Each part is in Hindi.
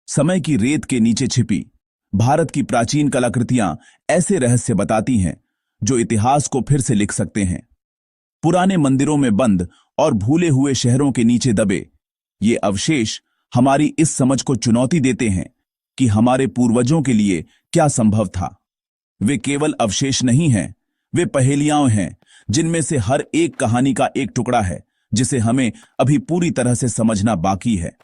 समय की रेत के नीचे छिपी भारत की प्राचीन कलाकृतियां ऐसे रहस्य बताती हैं जो इतिहास को फिर से लिख सकते हैं। पुराने मंदिरों में बंद और भूले हुए शहरों के नीचे दबे ये अवशेष हमारी इस समझ को चुनौती देते हैं कि हमारे पूर्वजों के लिए क्या संभव था। वे केवल अवशेष नहीं हैं, वे पहेलियां हैं जिनमें से हर एक कहानी का एक टुकड़ा है जिसे हमें अभी पूरी तरह से समझना बाकी है।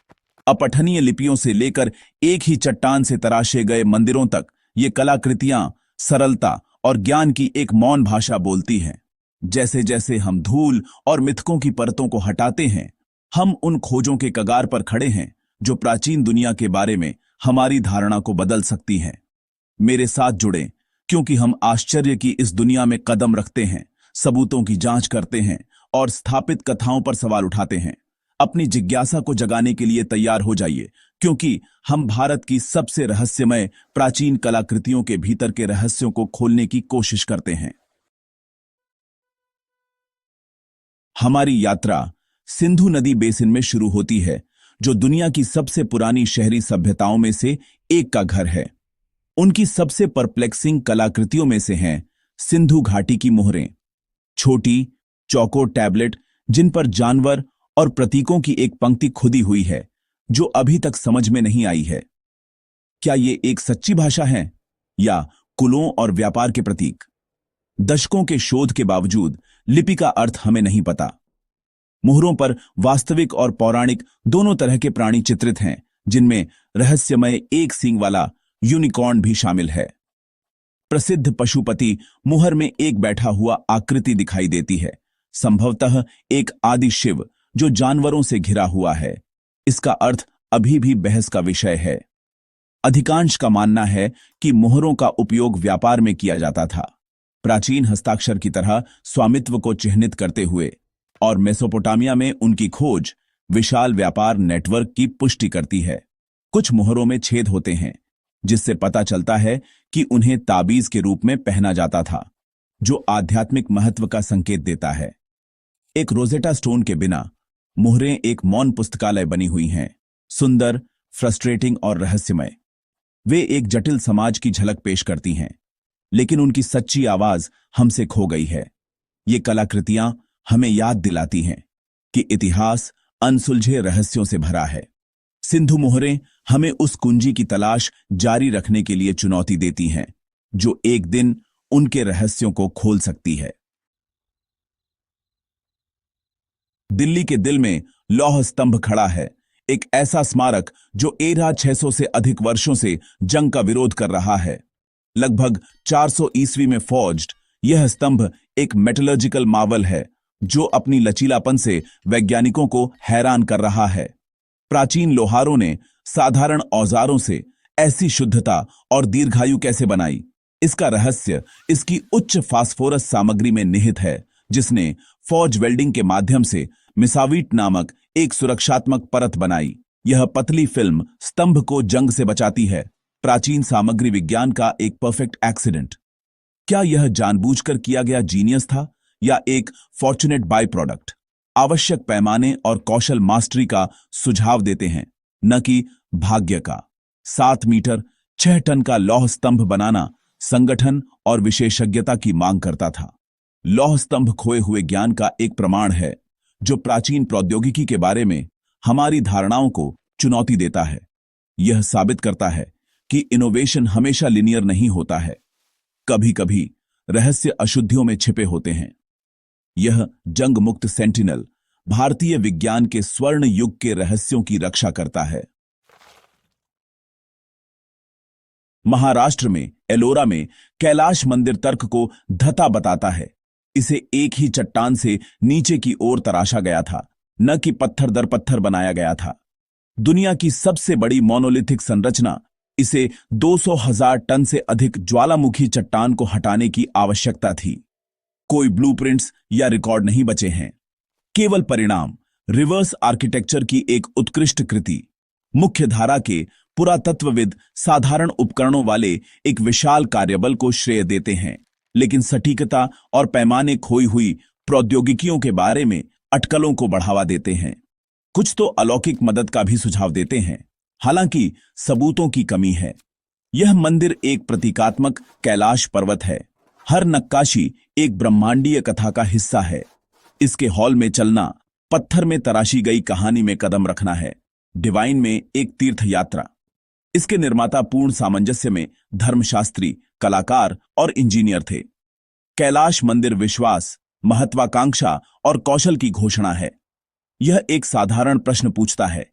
अपठनीय लिपियों से लेकर एक ही चट्टान से तराशे गए मंदिरों तक ये कलाकृतियां सरलता और ज्ञान की एक मौन भाषा बोलती हैं। जैसे जैसे हम धूल और मिथकों की परतों को हटाते हैं, हम उन खोजों के कगार पर खड़े हैं जो प्राचीन दुनिया के बारे में हमारी धारणा को बदल सकती हैं। मेरे साथ जुड़ें, क्योंकि हम आश्चर्य की इस दुनिया में कदम रखते हैं, सबूतों की जांच करते हैं और स्थापित कथाओं पर सवाल उठाते हैं। अपनी जिज्ञासा को जगाने के लिए तैयार हो जाइए, क्योंकि हम भारत की सबसे रहस्यमय प्राचीन कलाकृतियों के भीतर के रहस्यों को खोलने की कोशिश करते हैं। हमारी यात्रा सिंधु नदी बेसिन में शुरू होती है, जो दुनिया की सबसे पुरानी शहरी सभ्यताओं में से एक का घर है। उनकी सबसे परप्लेक्सिंग कलाकृतियों में से हैं सिंधु घाटी की मोहरें, छोटी चौकोर टैबलेट जिन पर जानवर और प्रतीकों की एक पंक्ति खुदी हुई है जो अभी तक समझ में नहीं आई है। क्या ये एक सच्ची भाषा है या कुलों और व्यापार के प्रतीक? दशकों के शोध के बावजूद लिपि का अर्थ हमें नहीं पता। मोहरों पर वास्तविक और पौराणिक दोनों तरह के प्राणी चित्रित हैं, जिनमें रहस्यमय एक सींग वाला यूनिकॉर्न भी शामिल है। प्रसिद्ध पशुपति मुहर में एक बैठा हुआ आकृति दिखाई देती है, संभवतः एक आदि शिव जो जानवरों से घिरा हुआ है। इसका अर्थ अभी भी बहस का विषय है। अधिकांश का मानना है कि मोहरों का उपयोग व्यापार में किया जाता था, प्राचीन हस्ताक्षर की तरह स्वामित्व को चिह्नित करते हुए, और मेसोपोटामिया में उनकी खोज विशाल व्यापार नेटवर्क की पुष्टि करती है। कुछ मोहरों में छेद होते हैं, जिससे पता चलता है कि उन्हें ताबीज के रूप में पहना जाता था, जो आध्यात्मिक महत्व का संकेत देता है। एक रोजेटा स्टोन के बिना मोहरें एक मौन पुस्तकालय बनी हुई हैं, सुंदर, फ्रस्ट्रेटिंग और रहस्यमय। वे एक जटिल समाज की झलक पेश करती हैं, लेकिन उनकी सच्ची आवाज हमसे खो गई है। ये कलाकृतियां हमें याद दिलाती हैं कि इतिहास अनसुलझे रहस्यों से भरा है। सिंधु मोहरें हमें उस कुंजी की तलाश जारी रखने के लिए चुनौती देती हैं, जो एक दिन उनके रहस्यों को खोल सकती है। दिल्ली के दिल में लौह स्तंभ खड़ा है, एक ऐसा स्मारक जो एरा 600 से अधिक वर्षों से जंग का विरोध कर रहा है। लगभग 400 ईस्वी में फॉर्ज्ड यह स्तंभ एक मेटलर्जिकल मार्वल है जो अपनी लचीलापन से वैज्ञानिकों को हैरान कर रहा है। प्राचीन लोहारों ने साधारण औजारों से ऐसी शुद्धता और दीर्घायु कैसे बनाई? इसका रहस्य इसकी उच्च फास्फोरस सामग्री में निहित है, जिसने फॉर्ज वेल्डिंग के माध्यम से मिसावीट नामक एक सुरक्षात्मक परत बनाई। यह पतली फिल्म स्तंभ को जंग से बचाती है। प्राचीन सामग्री विज्ञान का एक परफेक्ट एक्सीडेंट। क्या यह जानबूझकर किया गया जीनियस था या एक फॉर्चुनेट बाय प्रोडक्ट? आवश्यक पैमाने और कौशल मास्टरी का सुझाव देते हैं, न कि भाग्य का। 7 मीटर 6 टन का लौह स्तंभ बनाना संगठन और विशेषज्ञता की मांग करता था। लौह स्तंभ खोए हुए ज्ञान का एक प्रमाण है जो प्राचीन प्रौद्योगिकी के बारे में हमारी धारणाओं को चुनौती देता है। यह साबित करता है कि इनोवेशन हमेशा लिनियर नहीं होता है। कभी कभी रहस्य अशुद्धियों में छिपे होते हैं। यह जंग मुक्त सेंटिनल भारतीय विज्ञान के स्वर्ण युग के रहस्यों की रक्षा करता है। महाराष्ट्र में एलोरा में कैलाश मंदिर तर्क को धता बताता है। इसे एक ही चट्टान से नीचे की ओर तराशा गया था, न कि पत्थर दर पत्थर बनाया गया था। दुनिया की सबसे बड़ी मोनोलिथिक संरचना, इसे 200,000 टन से अधिक ज्वालामुखी चट्टान को हटाने की आवश्यकता थी। कोई ब्लूप्रिंट्स या रिकॉर्ड नहीं बचे हैं, केवल परिणाम रिवर्स आर्किटेक्चर की एक उत्कृष्ट कृति। मुख्य धारा के पुरातत्वविद साधारण उपकरणों वाले एक विशाल कार्यबल को श्रेय देते हैं, लेकिन सटीकता और पैमाने खोई हुई प्रौद्योगिकियों के बारे में अटकलों को बढ़ावा देते हैं। कुछ तो अलौकिक मदद का भी सुझाव देते हैं। हालांकि सबूतों की कमी है। यह मंदिर एक प्रतीकात्मक कैलाश पर्वत है। हर नक्काशी एक ब्रह्मांडीय कथा का हिस्सा है। इसके हॉल में चलना पत्थर में तराशी गई कहानी में कदम रखना है। डिवाइन में एक तीर्थ यात्रा। इसके निर्माता पूर्ण सामंजस्य में धर्मशास्त्री, कलाकार और इंजीनियर थे। कैलाश मंदिर विश्वास, महत्वाकांक्षा और कौशल की घोषणा है। यह एक साधारण प्रश्न पूछता है,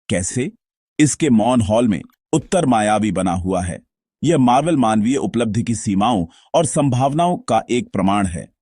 कैसे? इसके मौन हॉल में उत्तर मायावी बना हुआ है। यह मार्वल मानवीय उपलब्धि की सीमाओं और संभावनाओं का एक प्रमाण है।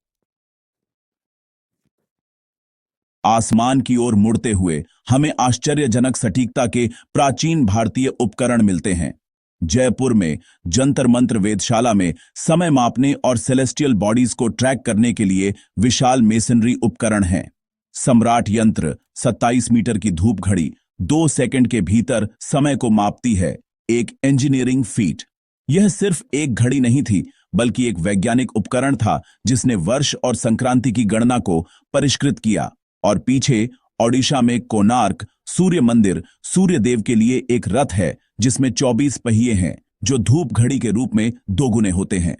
आसमान की ओर मुड़ते हुए हमें आश्चर्यजनक सटीकता के प्राचीन भारतीय उपकरण मिलते हैं। जयपुर में जंतर मंत्र वेधशाला में समय मापने और सेलेस्टियल बॉडीज को ट्रैक करने के लिए विशाल मेसनरी उपकरण हैं। सम्राट यंत्र 27 मीटर की धूप घड़ी 2 सेकंड के भीतर समय को मापती है, एक इंजीनियरिंग फीट। यह सिर्फ एक घड़ी नहीं थी, बल्कि एक वैज्ञानिक उपकरण था जिसने वर्ष और संक्रांति की गणना को परिष्कृत किया। और पीछे ओडिशा में कोणार्क सूर्य मंदिर सूर्य देव के लिए एक रथ है जिसमें 24 पहिए हैं जो धूप घड़ी के रूप में दोगुने होते हैं।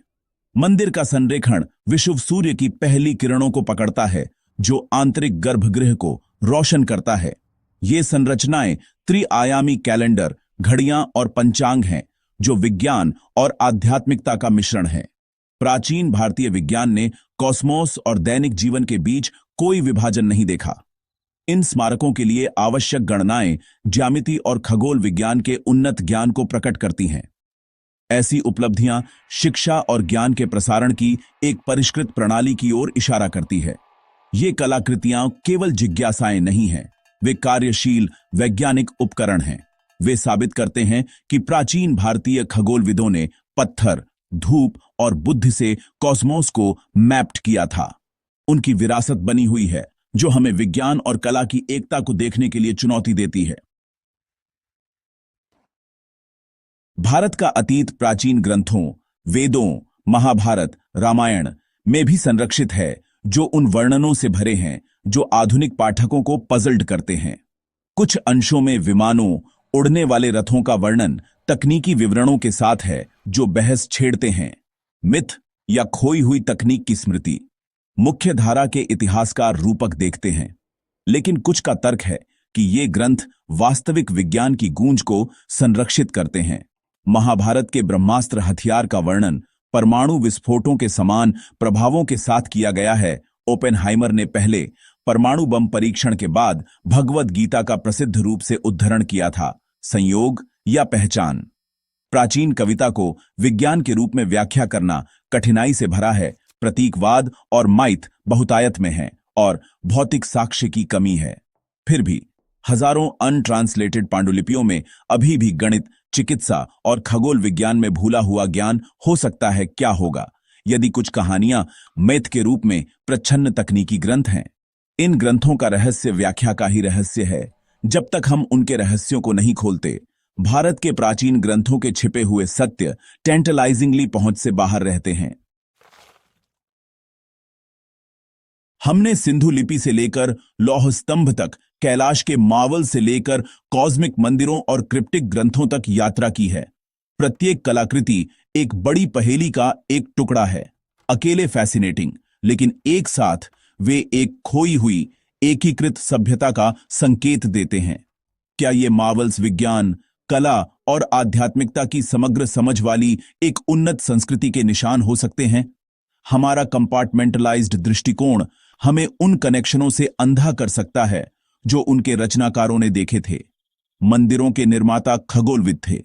मंदिर का संरेखण विषुव सूर्य की पहली किरणों को पकड़ता है जो आंतरिक गर्भगृह को रोशन करता है। ये संरचनाएं त्रिआयामी कैलेंडर, घड़ियां और पंचांग हैं जो विज्ञान और आध्यात्मिकता का मिश्रण है। प्राचीन भारतीय विज्ञान ने कॉस्मोस और दैनिक जीवन के बीच कोई विभाजन नहीं देखा। इन स्मारकों के लिए आवश्यक गणनाएं ज्यामिति और खगोल विज्ञान के उन्नत ज्ञान को प्रकट करती हैं। ऐसी उपलब्धियां शिक्षा और ज्ञान के प्रसारण की एक परिष्कृत प्रणाली की ओर इशारा करती है। ये कलाकृतियां केवल जिज्ञासाएं नहीं हैं, वे कार्यशील वैज्ञानिक उपकरण हैं। वे साबित करते हैं कि प्राचीन भारतीय खगोलविदों ने पत्थर, धूप और बुद्धि से कॉस्मोस को मैप्ड किया था। उनकी विरासत बनी हुई है जो हमें विज्ञान और कला की एकता को देखने के लिए चुनौती देती है। भारत का अतीत प्राचीन ग्रंथों, वेदों, महाभारत, रामायण में भी संरक्षित है जो उन वर्णनों से भरे हैं जो आधुनिक पाठकों को पजल्ड करते हैं। कुछ अंशों में विमानों, उड़ने वाले रथों का वर्णन तकनीकी विवरणों के साथ है जो बहस छेड़ते हैं। मिथ या खोई हुई तकनीक की स्मृति मुख्य धारा के इतिहासकार रूपक देखते हैं, लेकिन कुछ का तर्क है कि ये ग्रंथ वास्तविक विज्ञान की गूंज को संरक्षित करते हैं। महाभारत के ब्रह्मास्त्र हथियार का वर्णन परमाणु विस्फोटों के समान प्रभावों के साथ किया गया है। ओपेनहाइमर ने पहले परमाणु बम परीक्षण के बाद भगवद गीता का प्रसिद्ध रूप से उद्धरण किया था, संयोग या पहचान। प्राचीन कविता को विज्ञान के रूप में व्याख्या करना कठिनाई से भरा है। प्रतीकवाद और माइथ बहुतायत में है और भौतिक साक्ष्य की कमी है। फिर भी हजारों अनट्रांसलेटेड पांडुलिपियों में अभी भी गणित, चिकित्सा और खगोल विज्ञान में भूला हुआ ज्ञान हो सकता है। क्या होगा यदि कुछ कहानियां मैथ के रूप में प्रच्छन्न तकनीकी ग्रंथ हैं? इन ग्रंथों का रहस्य व्याख्या का ही रहस्य है। जब तक हम उनके रहस्यों को नहीं खोलते, भारत के प्राचीन ग्रंथों के छिपे हुए सत्य टेंटलाइजिंगली पहुंच से बाहर रहते हैं। हमने सिंधु लिपि से लेकर लौह स्तंभ तक, कैलाश के मावल से लेकर कॉस्मिक मंदिरों और क्रिप्टिक ग्रंथों तक यात्रा की है। प्रत्येक कलाकृति एक बड़ी पहेली का एक टुकड़ा है, अकेले फैसिनेटिंग, लेकिन एक साथ वे एक खोई हुई एकीकृत सभ्यता का संकेत देते हैं। क्या ये मार्वल्स विज्ञान, कला और आध्यात्मिकता की समग्र समझ वाली एक उन्नत संस्कृति के निशान हो सकते हैं? हमारा कंपार्टमेंटलाइज्ड दृष्टिकोण हमें उन कनेक्शनों से अंधा कर सकता है जो उनके रचनाकारों ने देखे थे। मंदिरों के निर्माता खगोलविद थे,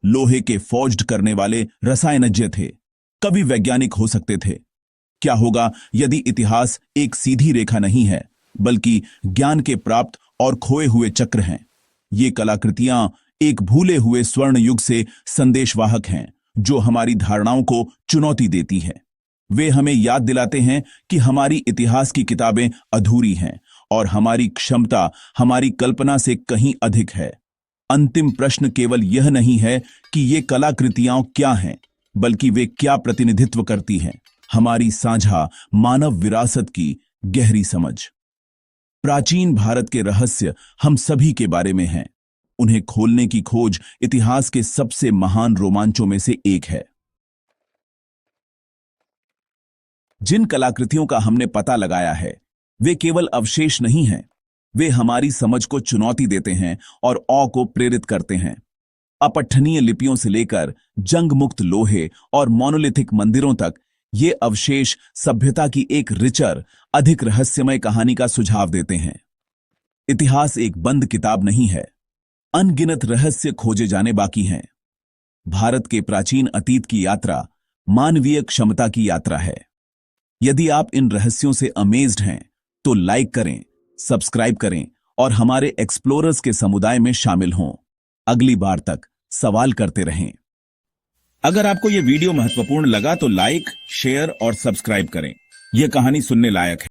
लोहे के फॉर्ज्ड करने वाले रसायनज्ञ थे, कवि वैज्ञानिक हो सकते थे। क्या होगा यदि इतिहास एक सीधी रेखा नहीं है, बल्कि ज्ञान के प्राप्त और खोए हुए चक्र हैं? ये कलाकृतियां एक भूले हुए स्वर्ण युग से संदेशवाहक हैं जो हमारी धारणाओं को चुनौती देती है। वे हमें याद दिलाते हैं कि हमारी इतिहास की किताबें अधूरी हैं और हमारी क्षमता हमारी कल्पना से कहीं अधिक है। अंतिम प्रश्न केवल यह नहीं है कि ये कलाकृतियां क्या हैं, बल्कि वे क्या प्रतिनिधित्व करती हैं, हमारी साझा मानव विरासत की गहरी समझ। प्राचीन भारत के रहस्य हम सभी के बारे में हैं। उन्हें खोलने की खोज इतिहास के सबसे महान रोमांचों में से एक है। जिन कलाकृतियों का हमने पता लगाया है वे केवल अवशेष नहीं हैं, वे हमारी समझ को चुनौती देते हैं और औ को प्रेरित करते हैं। अपठनीय लिपियों से लेकर जंग मुक्त लोहे और मोनोलिथिक मंदिरों तक ये अवशेष सभ्यता की एक रिचर, अधिक रहस्यमय कहानी का सुझाव देते हैं। इतिहास एक बंद किताब नहीं है, अनगिनत रहस्य खोजे जाने बाकी हैं। भारत के प्राचीन अतीत की यात्रा मानवीय क्षमता की यात्रा है। यदि आप इन रहस्यों से अमेज्ड हैं तो लाइक करें, सब्सक्राइब करें और हमारे एक्सप्लोरर्स के समुदाय में शामिल हों। अगली बार तक सवाल करते रहें। अगर आपको यह वीडियो महत्वपूर्ण लगा तो लाइक, शेयर और सब्सक्राइब करें। यह कहानी सुनने लायक है।